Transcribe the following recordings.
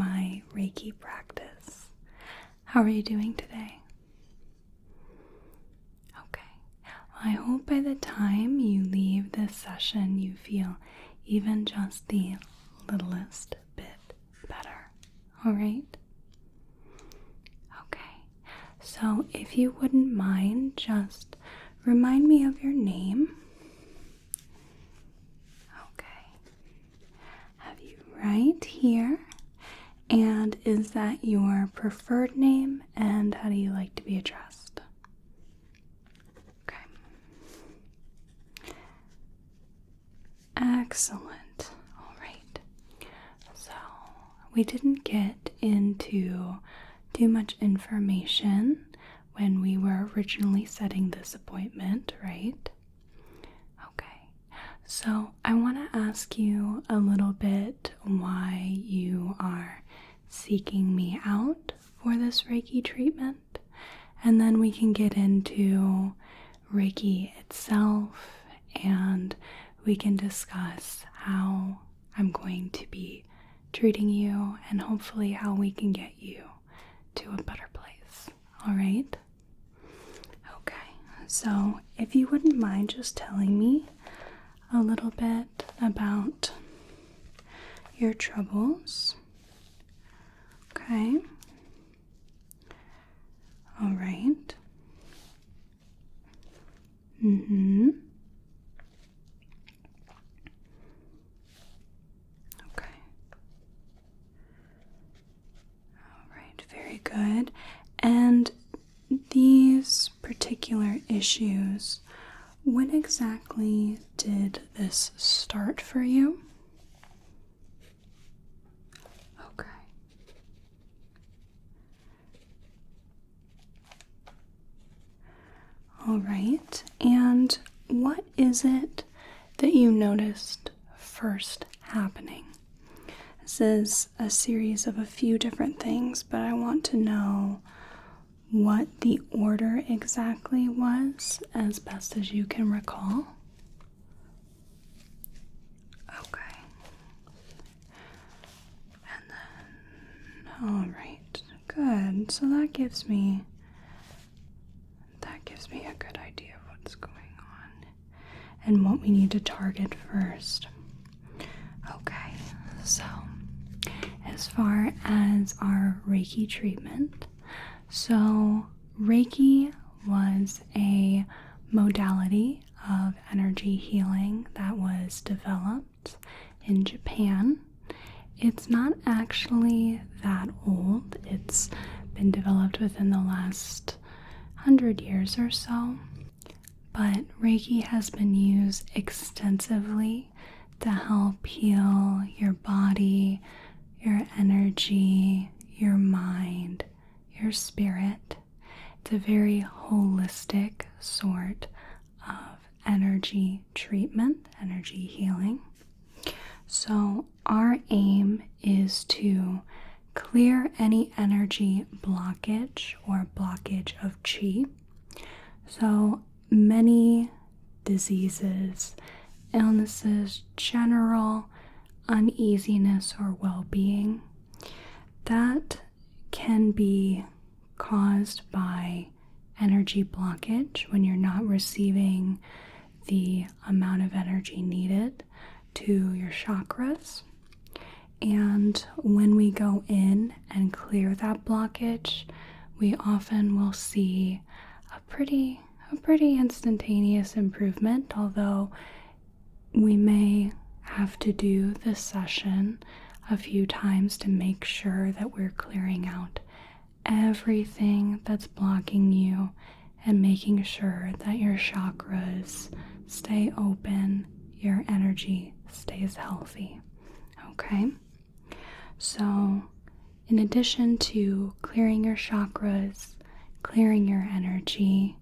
my Reiki practice. How are you doing today? Okay. Well, I hope by the time you leave this session, you feel even just the littlest bit better. All right? Okay. So if you wouldn't mind, just remind me of your name. Right here. And is that your preferred name? And how do you like to be addressed? Okay. Excellent. All right. So we didn't get into too much information when we were originally setting this appointment, right? So I want to ask you a little bit why you are seeking me out for this Reiki treatment, and then we can get into Reiki itself, and we can discuss how I'm going to be treating you and hopefully how we can get you to a better place. All right? Okay, so if you wouldn't mind just telling me a little bit about your troubles. Okay. All right. Okay. All right, very good. And these particular issues, when exactly did this start for you? Okay. All right. And what is it that you noticed first happening? This is a series of a few different things, but I want to know what the order exactly was as best as you can recall. Okay. And then, all right, good. So that gives me a good idea of what's going on and what we need to target first. Okay, so as far as our Reiki treatment, so Reiki was a modality of energy healing that was developed in Japan. It's not actually that old. It's been developed within the last 100 years or so. But Reiki has been used extensively to help heal your body, your energy, your mind, your spirit. It's a very holistic sort of energy treatment, energy healing. So our aim is to clear any energy blockage or blockage of chi. So many diseases, illnesses, general uneasiness or well-being, that can be caused by energy blockage when you're not receiving the amount of energy needed to your chakras. And when we go in and clear that blockage, we often will see a pretty instantaneous improvement, although we may have to do this session a few times to make sure that we're clearing out everything that's blocking you and making sure that your chakras stay open, your energy stays healthy. Okay? So, in addition to clearing your chakras, clearing your energy,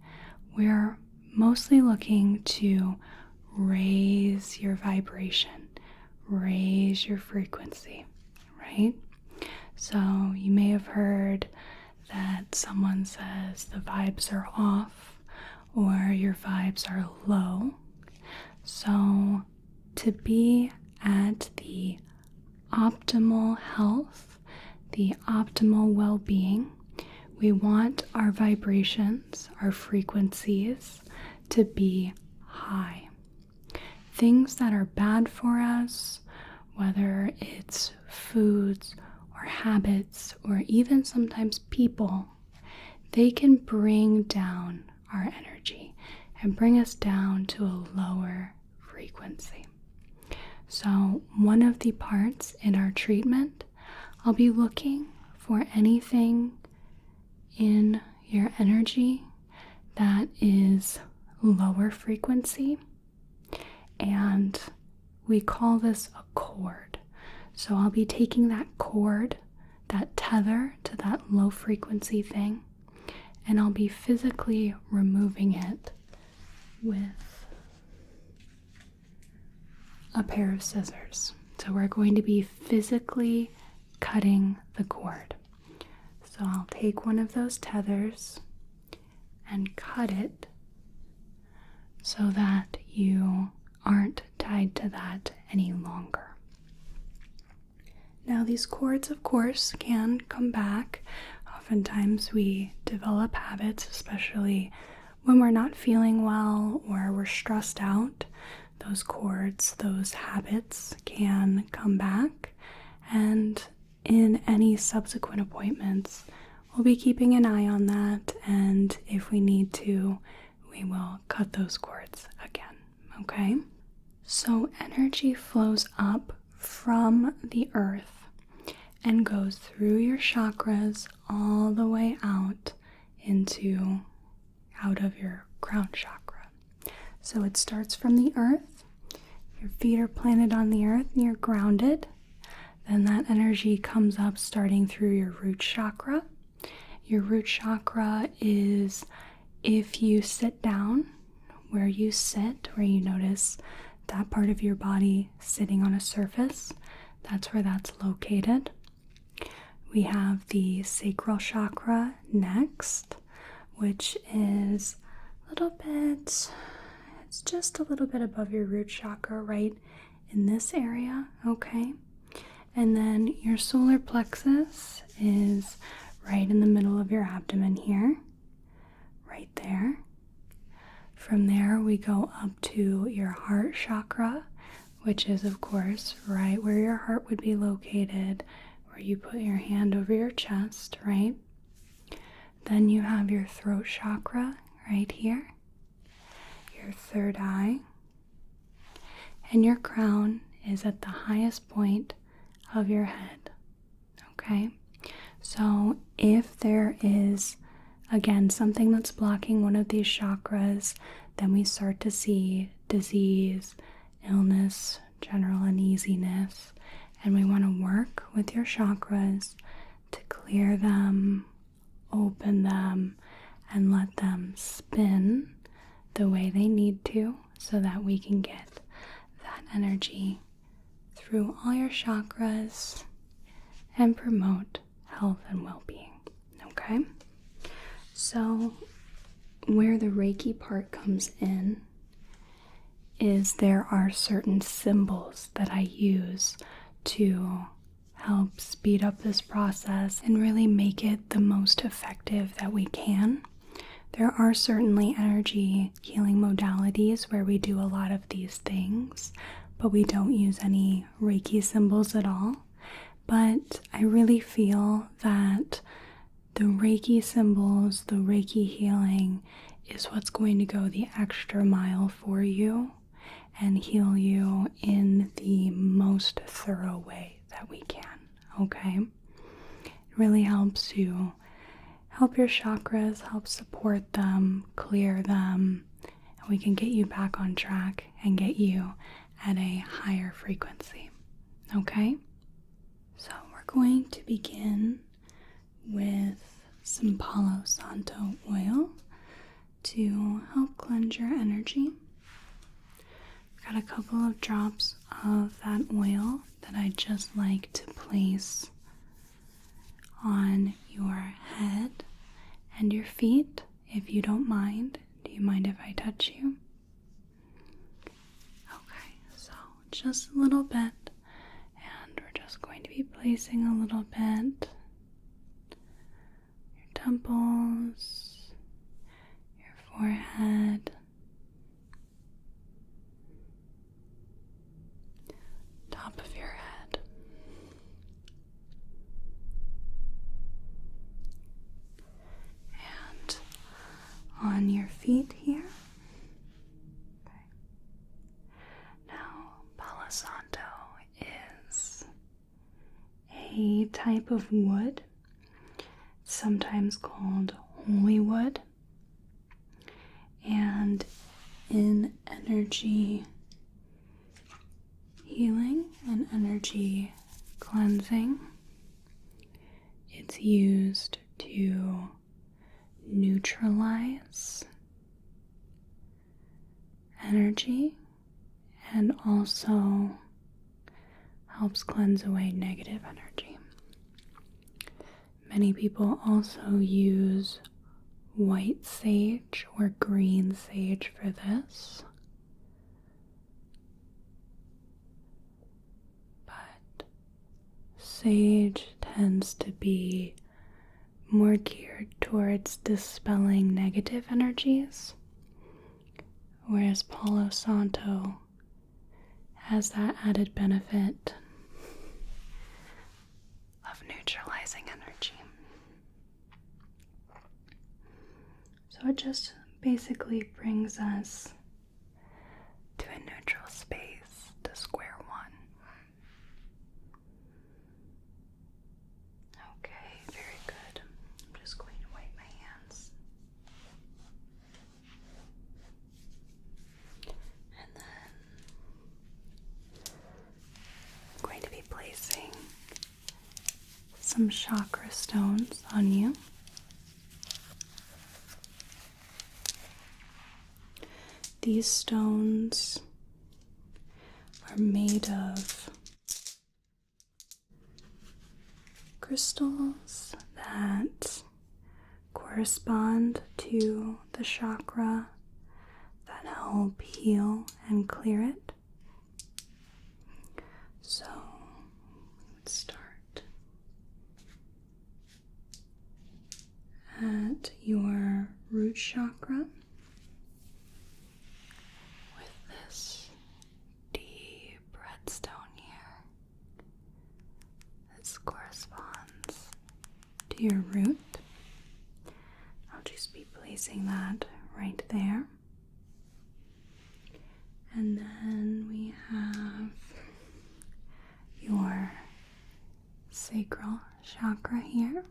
we're mostly looking to raise your vibration, raise your frequency, right? So you may have heard that someone says the vibes are off or your vibes are low. So to be at the optimal health the optimal well-being. We want our vibrations, our frequencies to be high. Things that are bad for us, whether it's foods or habits or even sometimes people, they can bring down our energy and bring us down to a lower frequency. So one of the parts in our treatment, I'll be looking for anything in your energy that is lower frequency, and we call this a cord. So I'll be taking that cord, that tether to that low frequency thing, and I'll be physically removing it with a pair of scissors. So we're going to be physically cutting the cord. So I'll take one of those tethers and cut it so that you aren't tied to that any longer. Now these cords, of course, can come back. Oftentimes we develop habits, especially when we're not feeling well or we're stressed out. Those cords, those habits can come back, and in any subsequent appointments, we'll be keeping an eye on that, and if we need to, we will cut those cords again, okay? So energy flows up from the earth and goes through your chakras all the way out of your crown chakra. So it starts from the earth, your feet are planted on the earth and you're grounded. Then that energy comes up starting through your root chakra. Your root chakra is if you sit down, where you sit, where you notice that part of your body sitting on a surface, that's where that's located. We have the sacral chakra next, which is a little bit, it's just a little bit above your root chakra, right in this area, okay? And then your solar plexus is right in the middle of your abdomen here, right there. From there, we go up to your heart chakra, which is, of course, right where your heart would be located, where you put your hand over your chest, right? Then you have your throat chakra right here, your third eye, and your crown is at the highest point of your head, okay? So if there is, again, something that's blocking one of these chakras, then we start to see disease, illness, general uneasiness, and we want to work with your chakras to clear them, open them, and let them spin the way they need to so that we can get that energy through all your chakras and promote health and well-being, okay? So where the Reiki part comes in is there are certain symbols that I use to help speed up this process and really make it the most effective that we can. There are certainly energy healing modalities where we do a lot of these things, but we don't use any Reiki symbols at all. But I really feel that the Reiki symbols, the Reiki healing is what's going to go the extra mile for you and heal you in the most thorough way that we can, okay? It really helps to help your chakras, help support them, clear them, and we can get you back on track and get you at a higher frequency, okay? So we're going to begin with some Palo Santo Oil to help cleanse your energy. I've got a couple of drops of that oil that I just like to place on your head and your feet, if you don't mind. Do you mind if I touch you? Okay, so just a little bit, and we're just going to be placing a little bit temples, your forehead, top of your head. And on your feet here. Okay. Now, Palo Santo is a type of wood, sometimes called holy wood, and in energy healing and energy cleansing, it's used to neutralize energy and also helps cleanse away negative energy. Many people also use white sage or green sage for this. But sage tends to be more geared towards dispelling negative energies, whereas Palo Santo has that added benefit of neutralizing energy. So it just basically brings us to a neutral space, to square one. Okay, very good. I'm just going to wipe my hands. And then I'm going to be placing some chakra stones on you. These stones are made of crystals that correspond to the chakra that help heal and clear it. So let's start at your root chakra. Your root. I'll just be placing that right there. And then we have your sacral chakra here.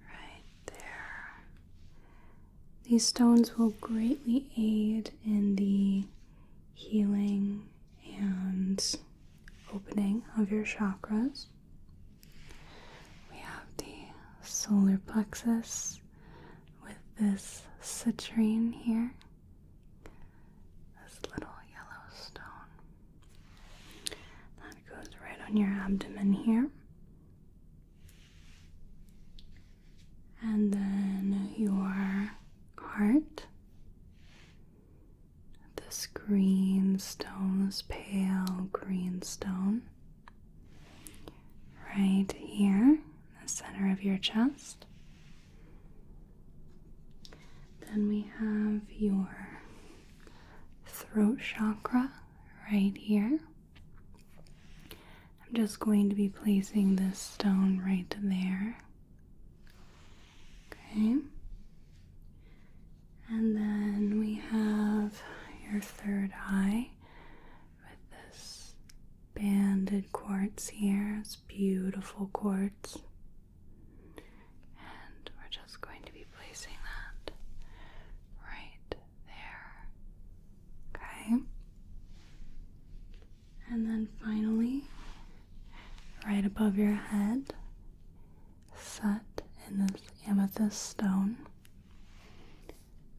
Right there. These stones will greatly aid in the healing and opening of your chakras. Solar plexus with this citrine here, this little yellow stone that goes right on your abdomen here, and then your heart, this green stone, this pale green stone right here, center of your chest. Then we have your throat chakra right here. I'm just going to be placing this stone right there. Okay. And then we have your third eye with this banded quartz here. It's beautiful quartz. Just going to be placing that right there. Okay. And then finally, right above your head, set in this amethyst stone,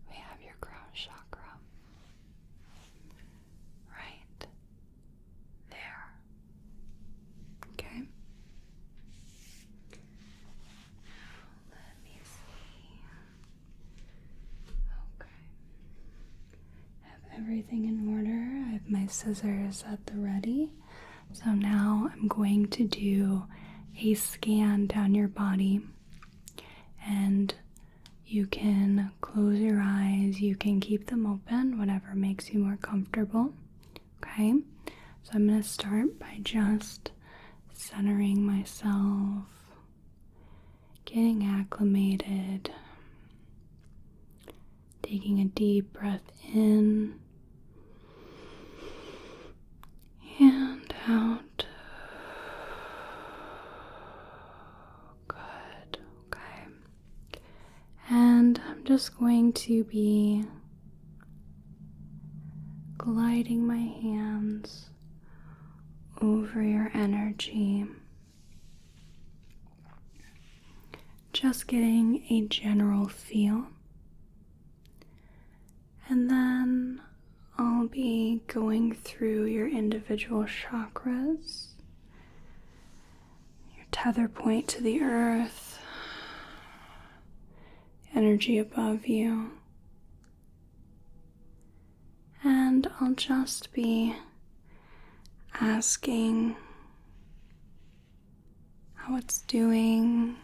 we have your crown chakra. Right there. Okay. Everything in order. I have my scissors at the ready. So now I'm going to do a scan down your body, and you can close your eyes, you can keep them open, whatever makes you more comfortable. Okay, so I'm going to start by just centering myself, getting acclimated, taking a deep breath in and out. Good, okay. And I'm just going to be gliding my hands over your energy, just getting a general feel, and then I'll be going through your individual chakras, your tether point to the earth, energy above you, and I'll just be asking how it's doing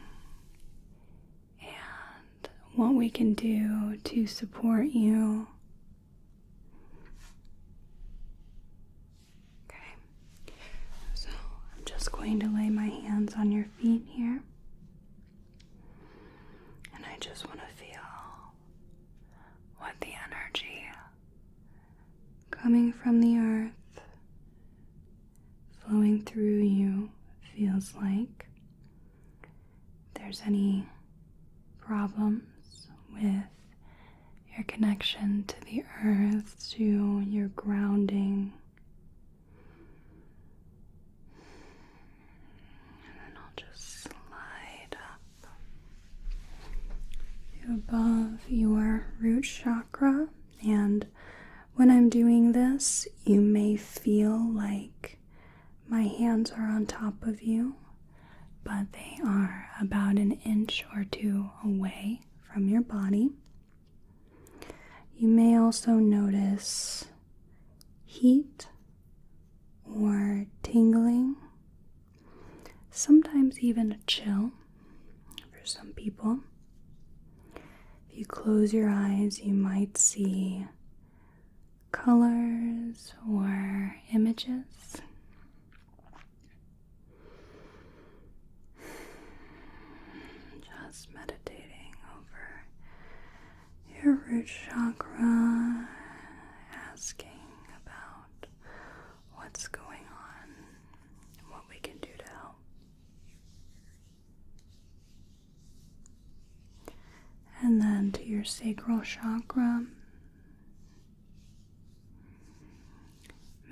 and what we can do to support you. Okay, so I'm just going to lay my hands on your feet here, and I just want to feel what the energy coming from the earth flowing through you feels like. If there's any problems with your connection to the earth, to your grounding, and then I'll just slide up to above your root chakra. And when I'm doing this, you may feel like my hands are on top of you, but they are about an inch or two away from your body. You may also notice heat or tingling, sometimes even a chill for some people. If you close your eyes, you might see colors or images. Just meditating over your root chakra, asking about what's going on and what we can do to help. And then to your sacral chakra.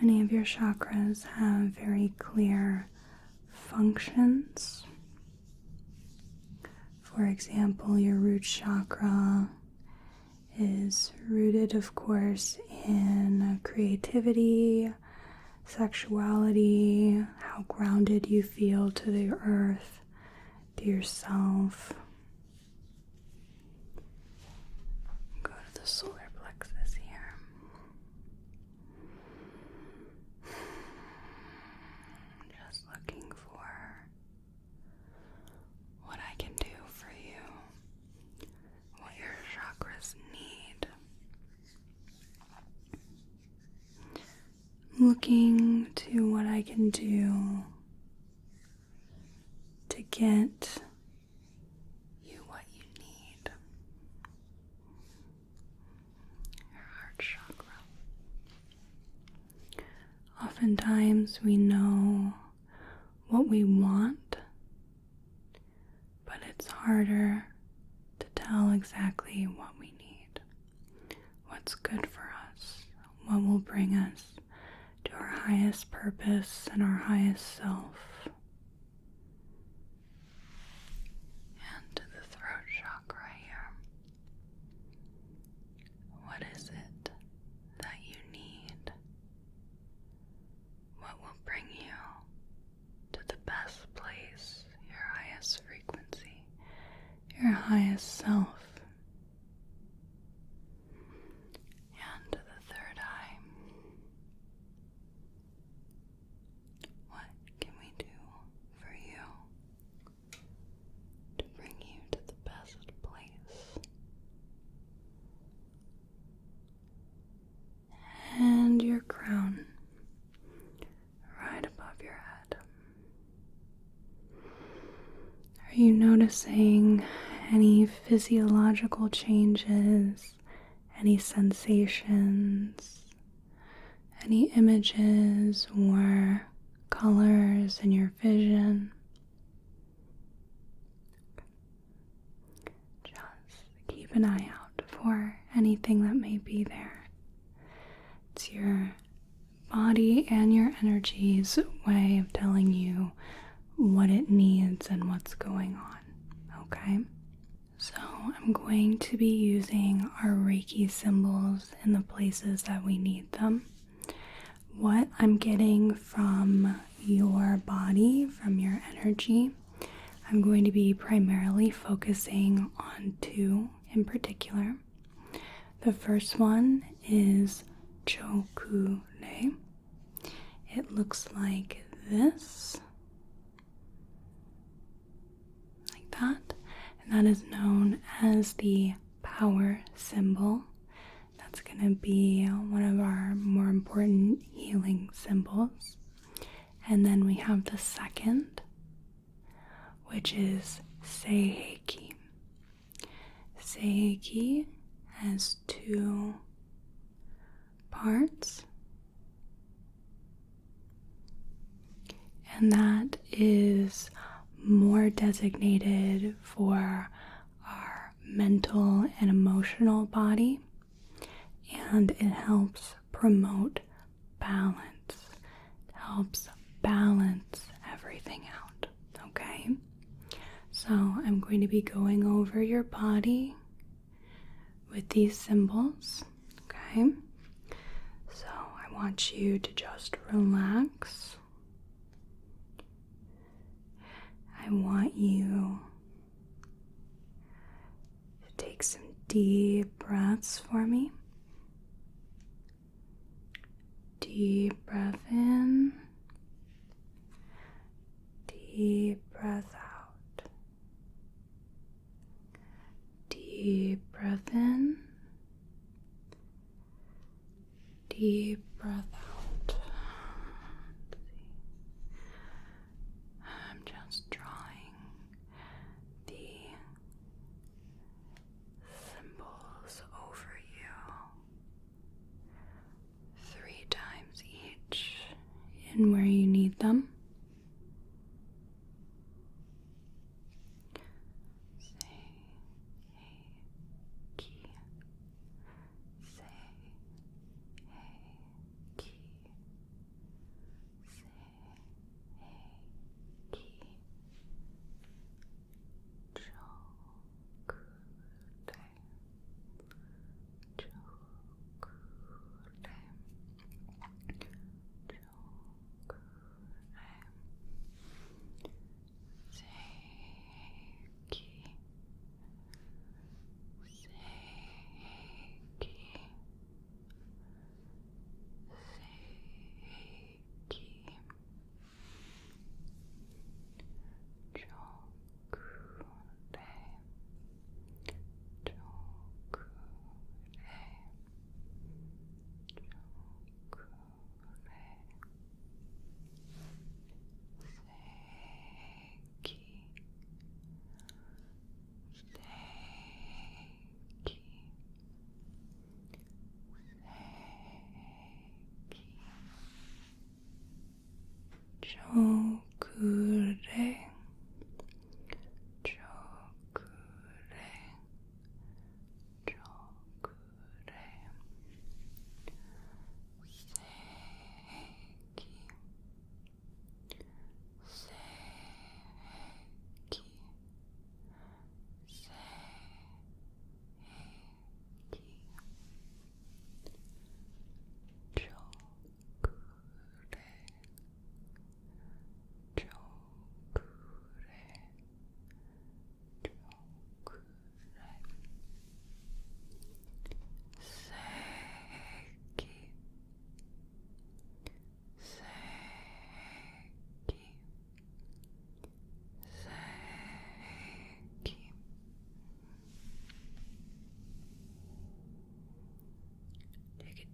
Many of your chakras have very clear functions. For example, your root chakra is rooted, of course, in creativity, sexuality, how grounded you feel to the earth, to yourself. Go to the solar plexus here. Just looking for what I can do for you, what your chakras need. Looking to what I can do to get you what you need. Your heart chakra. Oftentimes we know what we want, but it's harder to tell exactly what we need, what's good for us, what will bring us to our highest purpose and our highest self. And to the throat chakra here. What is it that you need? What will bring you to the best place, your highest frequency, your highest self? And to the third eye. What can we do for you? Are you noticing any physiological changes, any sensations, any images or colors in your vision? Just keep an eye out for anything that may be there. It's your body and your energy's way of telling you what it needs and what's going on, okay? So I'm going to be using our Reiki symbols in the places that we need them. What I'm getting from your body, from your energy, I'm going to be primarily focusing on two in particular. The first one is Chakra. It looks like this. That, and that is known as the power symbol. That's going to be one of our more important healing symbols. And then we have the second, which is Seiki. Seiki has two parts, and that is more designated for our mental and emotional body, and it helps promote balance. It helps balance everything out, okay? So I'm going to be going over your body with these symbols, okay? So I want you to just relax. I want you to take some deep breaths for me. Deep breath in, deep breath out. Deep breath in, deep breath out. I'm just drawing the symbols over you 3 times each in where you need them. Chakra,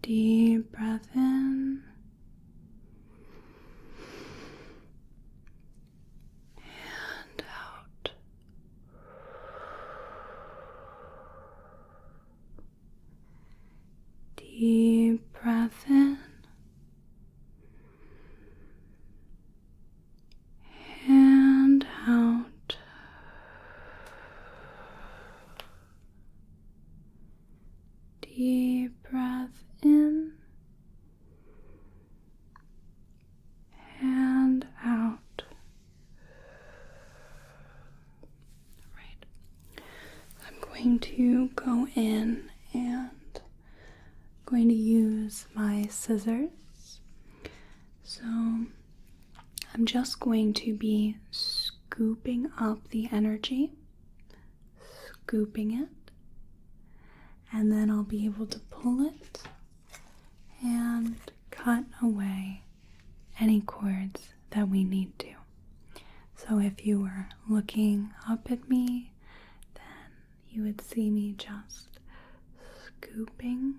deep breath in and out. going to go in and going to use my scissors. So I'm just going to be scooping up the energy, scooping it, and then I'll be able to pull it and cut away any cords that we need to. So if you were looking up at me, then you would see me just scooping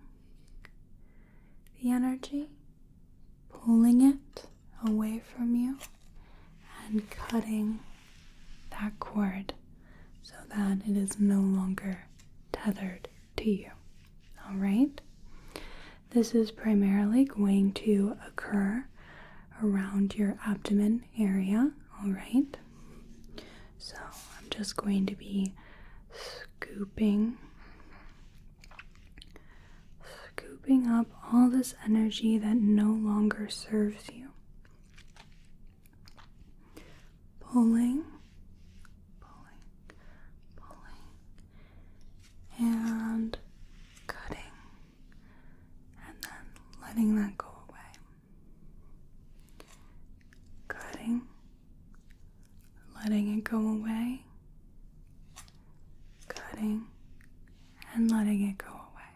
the energy, pulling it away from you, and cutting that cord so that it is no longer tethered to you. All right? This is primarily going to occur around your abdomen area. All right? So I'm just going to be scooping up all this energy that no longer serves you. Pulling, and cutting, and then letting that go away. Cutting, letting it go away. Cutting, and letting it go away.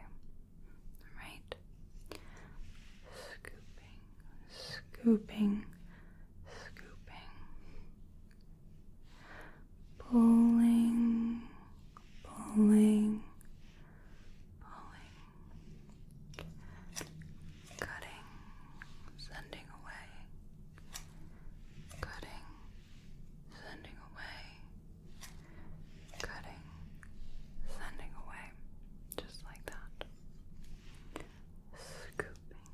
Right? Scooping, pulling, cutting, sending away, cutting, sending away, cutting, sending away, just like that. Scooping,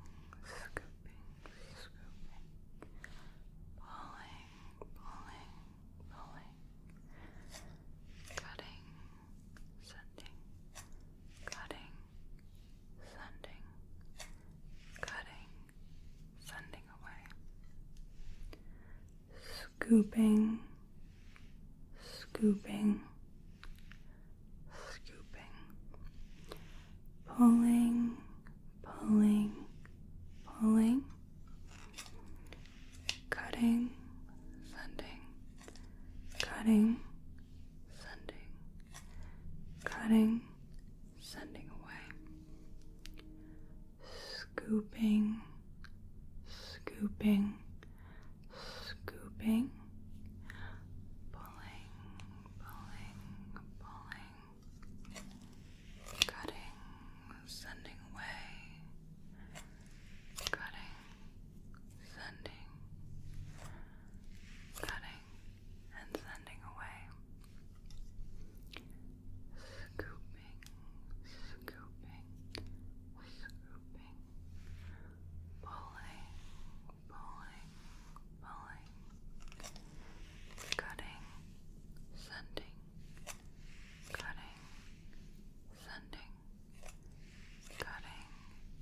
pulling, cutting, sending, cutting, sending, cutting, sending away. Scooping, pulling, cutting, sending, cutting, sending away. Scooping, pulling, cutting, sending away, cutting, sending, cutting, and sending away. Scooping, pulling, cutting, sending, cutting, sending, cutting,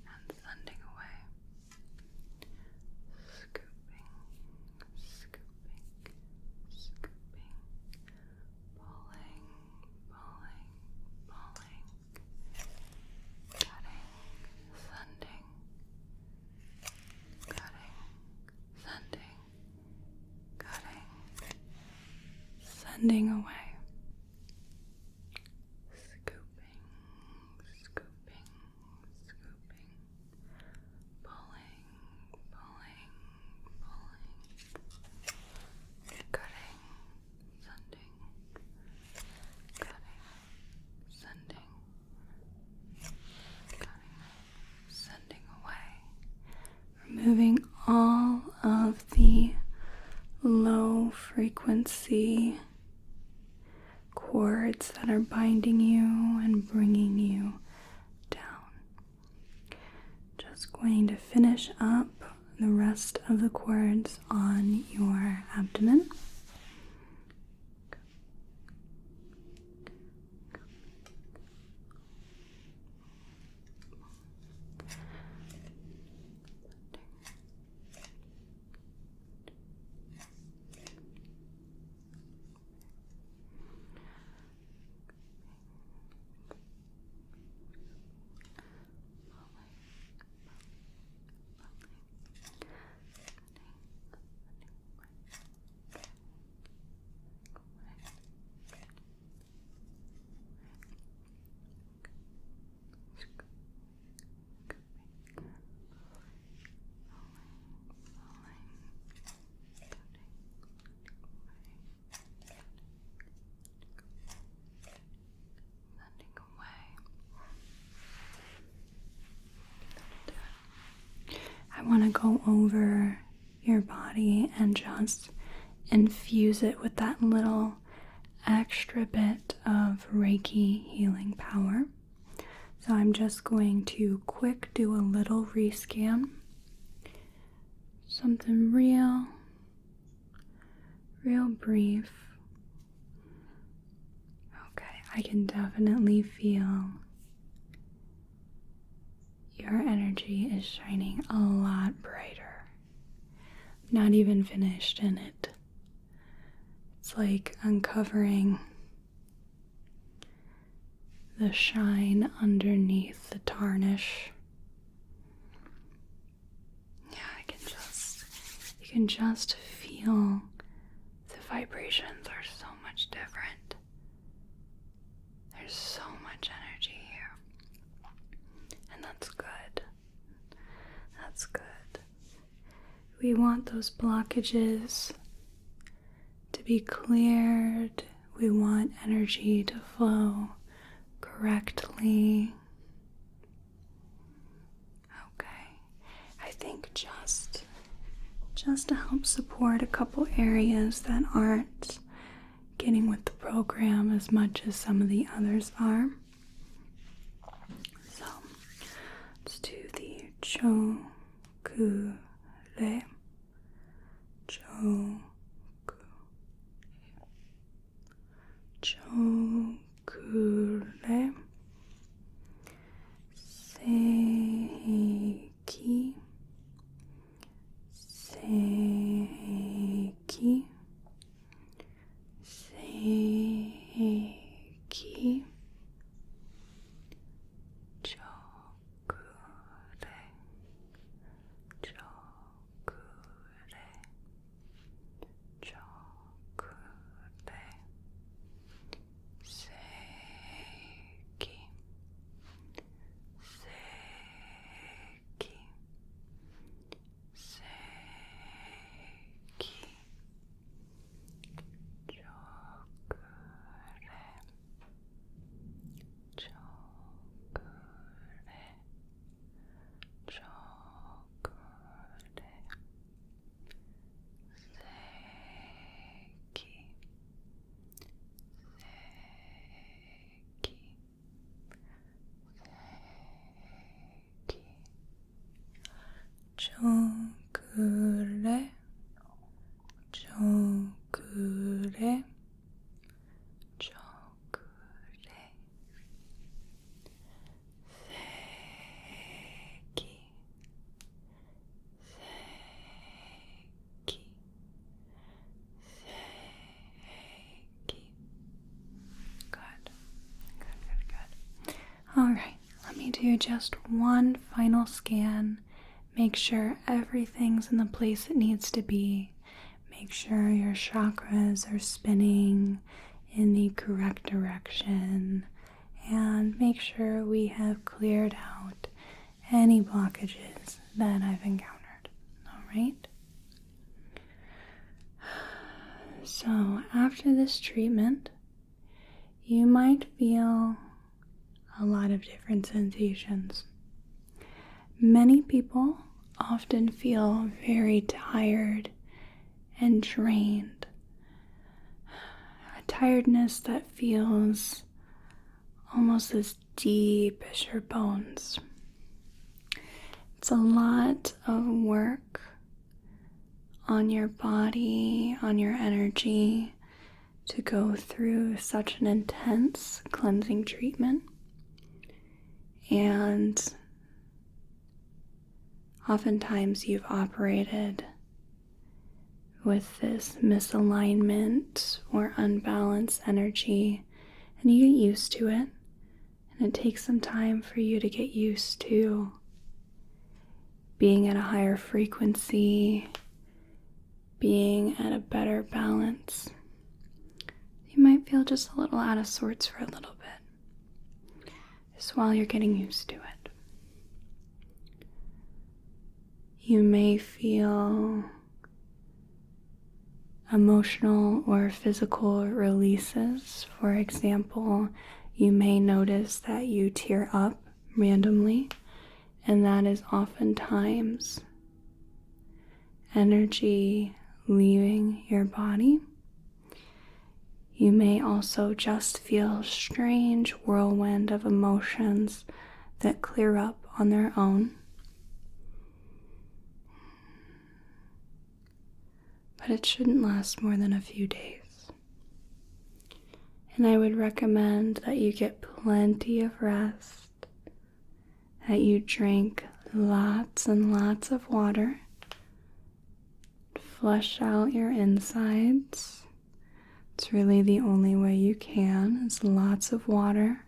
and sending away. Scooping, pulling, cutting, sending, cutting, sending, cutting, sending away. Scooping, pulling, cutting, sending, cutting, sending, cutting, sending away. Removing all of the low frequency cords that are binding you and bringing you down. Just going to finish up the rest of the cords on your abdomen. to go over your body and just infuse it with that little extra bit of Reiki healing power. So I'm just going to do a little rescan. Something real brief. Okay, I can definitely feel your energy is shining a lot brighter. Not even finished in it. It's like uncovering the shine underneath the tarnish. Yeah, you can just feel the vibrations are so much different. There's so much energy here. And that's good. That's good. We want those blockages to be cleared. We want energy to flow correctly. Okay. I think just to help support a couple areas that aren't getting with the program as much as some of the others are. So let's do the Chakra. Chakra. Seiki. Seiki. Seiki. Chakra. Chakra. Chakra. Seiki. Seiki. Seiki. Chakra. Chakra. Chakra. Seiki. Seiki. Seiki. Good. All right, let me do just one final scan. Make sure everything's in the place it needs to be. Make sure your chakras are spinning in the correct direction. And make sure we have cleared out any blockages that I've encountered. All right? So after this treatment, you might feel a lot of different sensations. Many people often feel very tired and drained. A tiredness that feels almost as deep as your bones. It's a lot of work on your body, on your energy, to go through such an intense cleansing treatment. And oftentimes you've operated with this misalignment or unbalanced energy, and you get used to it, and it takes some time for you to get used to being at a higher frequency, being at a better balance. You might feel just a little out of sorts for a little bit, just while you're getting used to it. You may feel emotional or physical releases. For example, you may notice that you tear up randomly, and that is oftentimes energy leaving your body. You may also just feel a strange whirlwind of emotions that clear up on their own. But it shouldn't last more than a few days. And I would recommend that you get plenty of rest, that you drink lots and lots of water, flush out your insides. It's really the only way you can, is lots of water.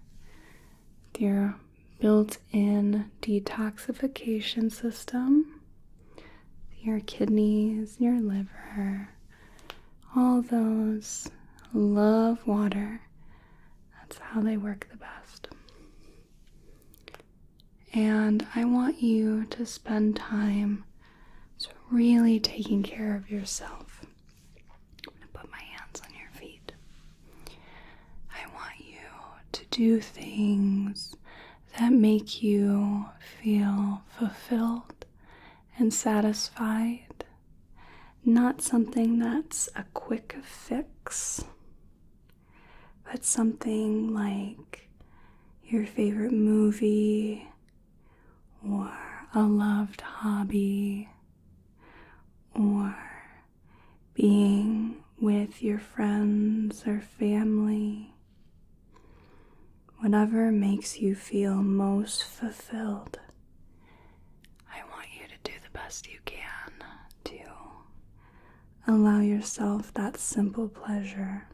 Your built-in detoxification system, your kidneys, your liver, all those love water. That's how they work the best. And I want you to spend time really taking care of yourself. I'm going to put my hands on your feet. I want you to do things that make you feel fulfilled and satisfied. Not something that's a quick fix, but something like your favorite movie or a loved hobby or being with your friends or family. Whatever makes you feel most fulfilled, I want you to do the best you can to allow yourself that simple pleasure.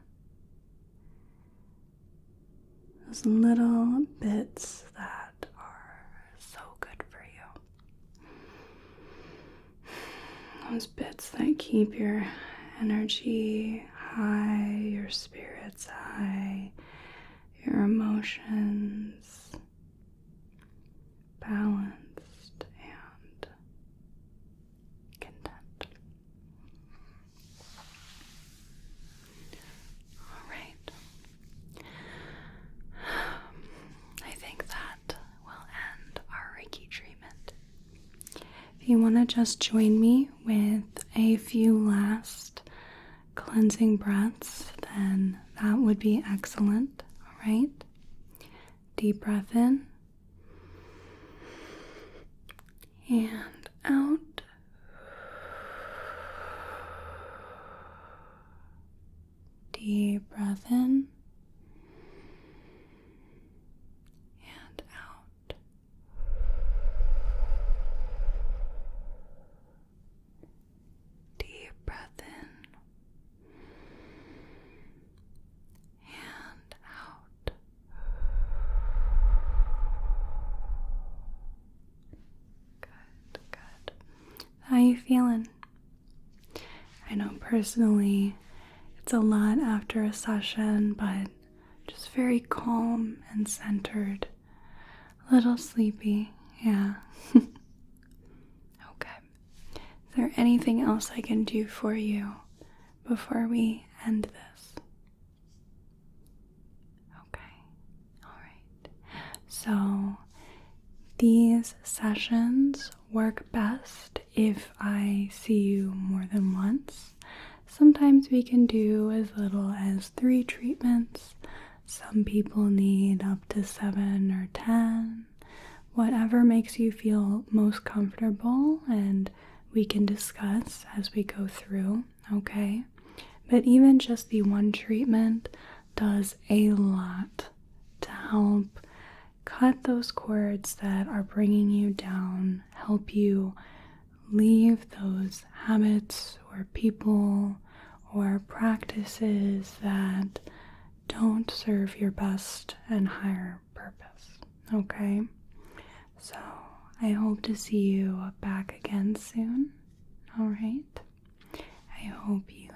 Those little bits that are so good for you. Those bits that keep your energy high, your spirits high, your emotions balanced and content. All right. I think that will end our Reiki treatment. If you want to just join me with a few last cleansing breaths, then that would be excellent. All right? Deep breath in and out. Deep breath in and out. Deep breath in and out. Good, good. How you feeling? I know personally it's a lot after a session, but just very calm and centered. A little sleepy, yeah. Okay. Is there anything else I can do for you before we end this? Okay. All right. So these sessions work best if I see you more than once. Sometimes we can do as little as 3 treatments. Some people need up to 7 or 10. Whatever makes you feel most comfortable, and we can discuss as we go through, okay? But even just the 1 treatment does a lot to help cut those cords that are bringing you down, help you leave those habits or people or practices that don't serve your best and higher purpose, okay? So I hope to see you back again soon, all right? I hope you